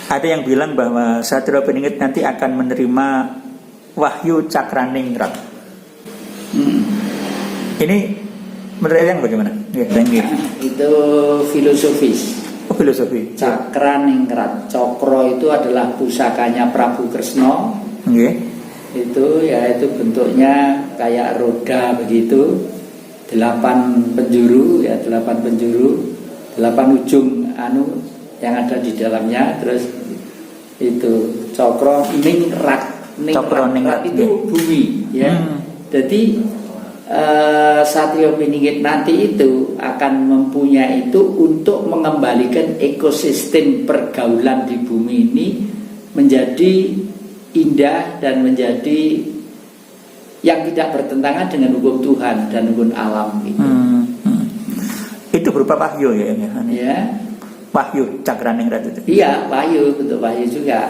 Ada yang bilang bahwa Satrio Beninget nanti akan menerima Wahyu Cakraningrat. Ini menurut yang bagaimana? Ya, itu filosofis. Oh, filosofi. Cakraningrat, cokro itu adalah pusakanya Prabu Kresna. Itu ya, itu bentuknya kayak roda begitu, 8 penjuru ya, 8 penjuru, 8 ujung yang ada di dalamnya. Terus itu cokro ningrat, ningrat itu bumi ya. Jadi Satrio Beninget nanti itu akan mempunyai itu untuk mengembalikan ekosistem pergaulan di bumi ini menjadi indah dan menjadi yang tidak bertentangan dengan hukum Tuhan dan hukum alam gitu. Itu berupa wahyu ya? Ya. Wahyu Cakraningrat itu. Iya, wahyu, bentuk wahyu juga.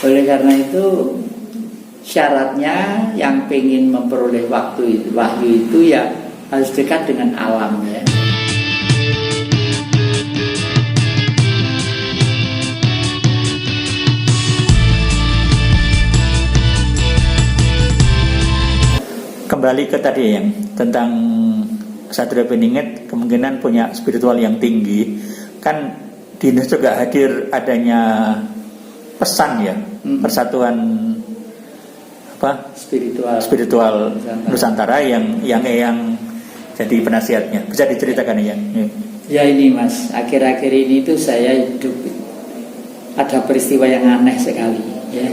Oleh karena itu syaratnya yang pengen memperoleh wahyu itu ya harus dekat dengan alam ya. Kembali ke tadi yang tentang Satrio Beninget kemungkinan punya spiritual yang tinggi. Kan di Indonesia juga hadir adanya pesan ya, persatuan spiritual Nusantara yang jadi penasihatnya. Bisa diceritakan ya? Ya ini Mas, akhir-akhir ini tuh saya hidup ada peristiwa yang aneh sekali ya.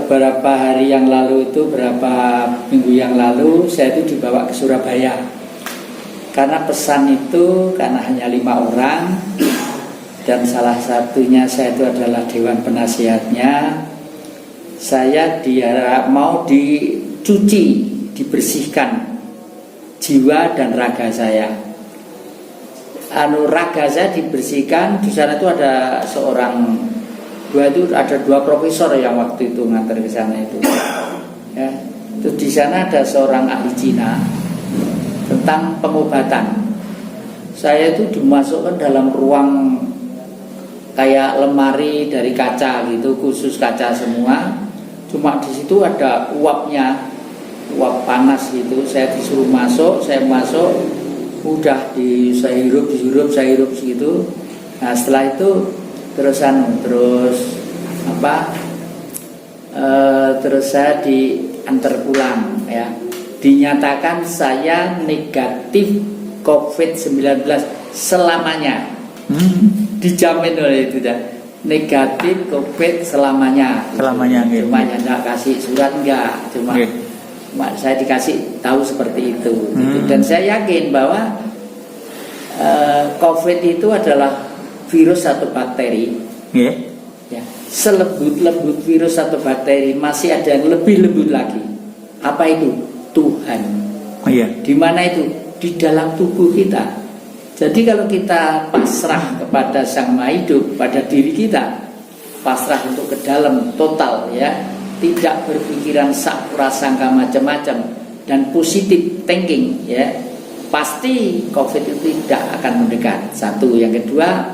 Beberapa hari yang lalu itu, beberapa minggu yang lalu saya itu dibawa ke Surabaya. Karena pesan itu karena hanya 5 orang dan salah satunya saya itu adalah dewan penasihatnya. Saya mau dicuci, dibersihkan jiwa dan raga saya. Raga saya dibersihkan. Di sana itu ada ada 2 profesor yang waktu itu ngantar ke sana itu. Ya, itu di sana ada seorang ahli Cina tentang pengobatan. Saya itu dimasukkan dalam ruang kayak lemari dari kaca gitu, khusus kaca semua. Cuma di situ ada uapnya, uap panas gitu. Saya disuruh masuk, saya masuk, udah saya hirup gitu. Nah setelah itu terus saya diantar pulang ya. Dinyatakan saya negatif COVID-19 selamanya. Dijamin oleh itu dah. Negatif COVID selamanya. Cuma enggak kasih surat enggak, cuma saya dikasih tahu seperti itu. Dan saya yakin bahwa COVID itu adalah virus atau bakteri. Ya, selembut-lembut virus atau bakteri masih ada yang lebih lembut lagi. Apa itu? Tuhan. Di mana itu? Di dalam tubuh kita. Jadi kalau kita pasrah kepada Sang Maha Hidup, pada diri kita, pasrah untuk ke dalam total ya, tidak berpikiran prasangka macam-macam dan positif thinking ya, pasti COVID itu tidak akan mendekat. Satu, yang kedua,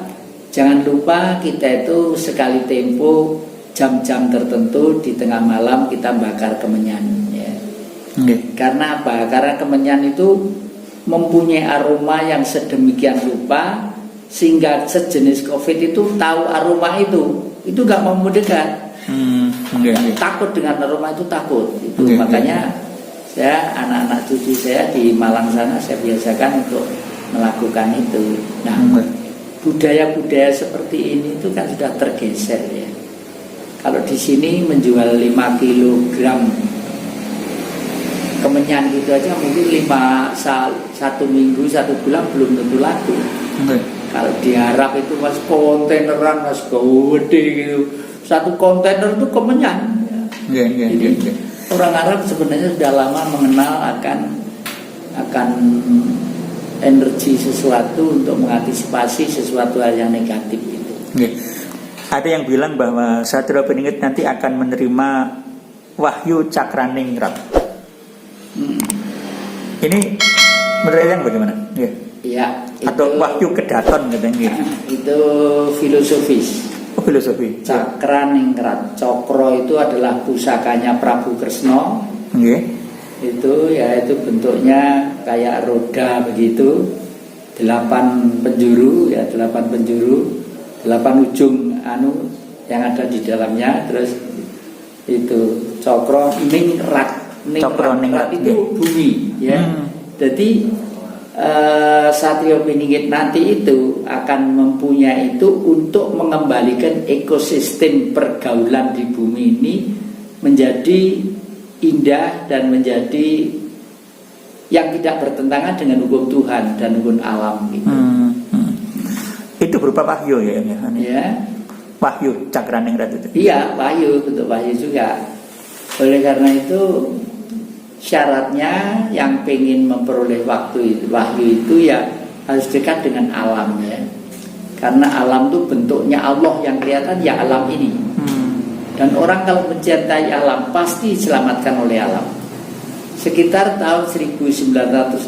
jangan lupa kita itu sekali tempo jam-jam tertentu di tengah malam kita bakar kemenyan ya. Karena apa? Karena kemenyan itu mempunyai aroma yang sedemikian rupa sehingga sejenis COVID itu tahu aroma itu gak mau mendekat. Takut dengan aroma itu, takut itu. Makanya saya, anak-anak cucu saya di Malang sana saya biasakan untuk melakukan itu. Nah, budaya-budaya seperti ini itu kan sudah tergeser ya. Kalau di sini menjual 5 kilogram kemenyan gitu aja mungkin 1 minggu 1 bulan belum tentu laku. Kalau di Arab itu mas kontaineran mas gede gitu, 1 kontainer itu kemenyan. Jadi orang Arab sebenarnya sudah lama mengenal akan energi sesuatu untuk mengantisipasi sesuatu hal yang negatif itu. Ada yang bilang bahwa Satrio Beninget nanti akan menerima Wahyu Cakraningrat. Ini menurut yang bagaimana? Ya, atau wahyu kedaton katanya. Itu filosofis. Oh, filosofi. Cakraningrat. Cokro itu adalah pusakanya Prabu Kresna. Itu ya itu bentuknya kayak roda begitu. 8 penjuru ya, 8 penjuru, 8 ujung yang ada di dalamnya. Terus itu cokro ningrat. Ningrat itu bumi ya. Jadi Satrio Piningit nanti itu akan mempunyai itu untuk mengembalikan ekosistem pergaulan di bumi ini menjadi indah dan menjadi yang tidak bertentangan dengan hukum Tuhan dan hukum alam gitu. Itu berupa wahyu ya? Ya. Wahyu Cakraningrat itu. Iya, wahyu, bentuk wahyu juga. Oleh karena itu syaratnya yang pengen memperoleh wahyu itu ya harus dekat dengan alam ya. Karena alam itu bentuknya Allah yang kelihatan ya alam ini. Dan orang kalau mencintai alam pasti diselamatkan oleh alam. Sekitar tahun 1960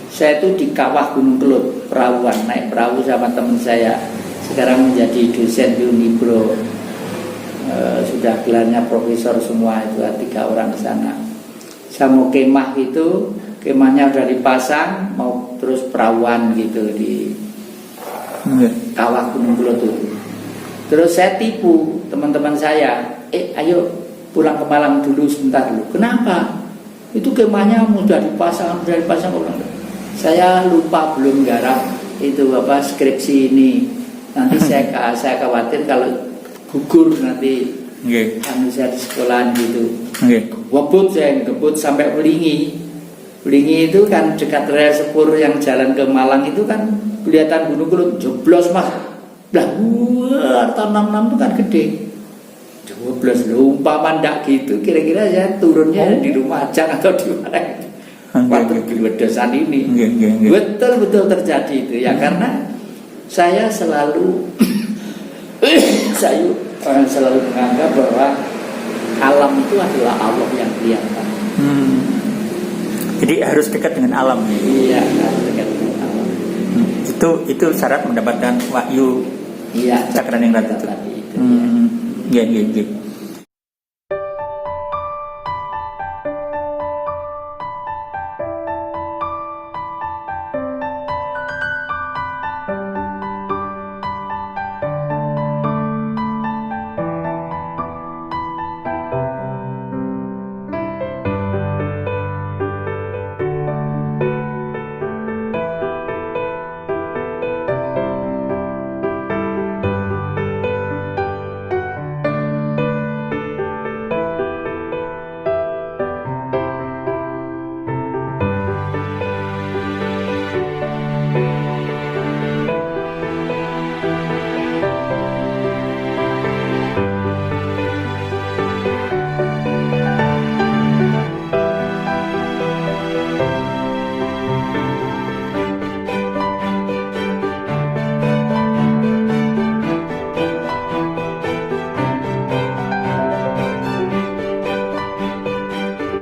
saya itu di kawah Gunung Kelut, perahuan, naik perahu sama teman saya. Sekarang menjadi dosen di Unibro. Sudah gelarnya profesor semua itu 3 orang ke sana. Saya mau kemah itu, kemahnya udah dipasang, mau terus perawan gitu di kawah Gunung Kelut itu. Terus saya tipu teman-teman saya, ayo pulang ke Malang dulu sebentar dulu. Kenapa? Itu kemahnya sudah dipasang. Saya lupa belum garap itu skripsi ini. Nanti saya khawatir kalau gugur nanti saya di sekolahan gitu. Saya ngebut sampai Belingi. Belingi itu kan dekat rel sepur yang jalan ke Malang itu kan kelihatan Gunung Kelut jeblos mas. Lah tanam itu kan gede. Jeblos umpama ndak gitu. Kira-kira saya turunnya di rumah aja atau di mana? Waktu Gilwedosan ini betul-betul terjadi itu ya. Karena saya selalu selalu menganggap bahwa alam itu adalah Allah yang kelihatan. Jadi harus dekat dengan alam. Iya, harus dekat dengan alam. Itu syarat mendapatkan wahyu Cakraningrat itu. Iya.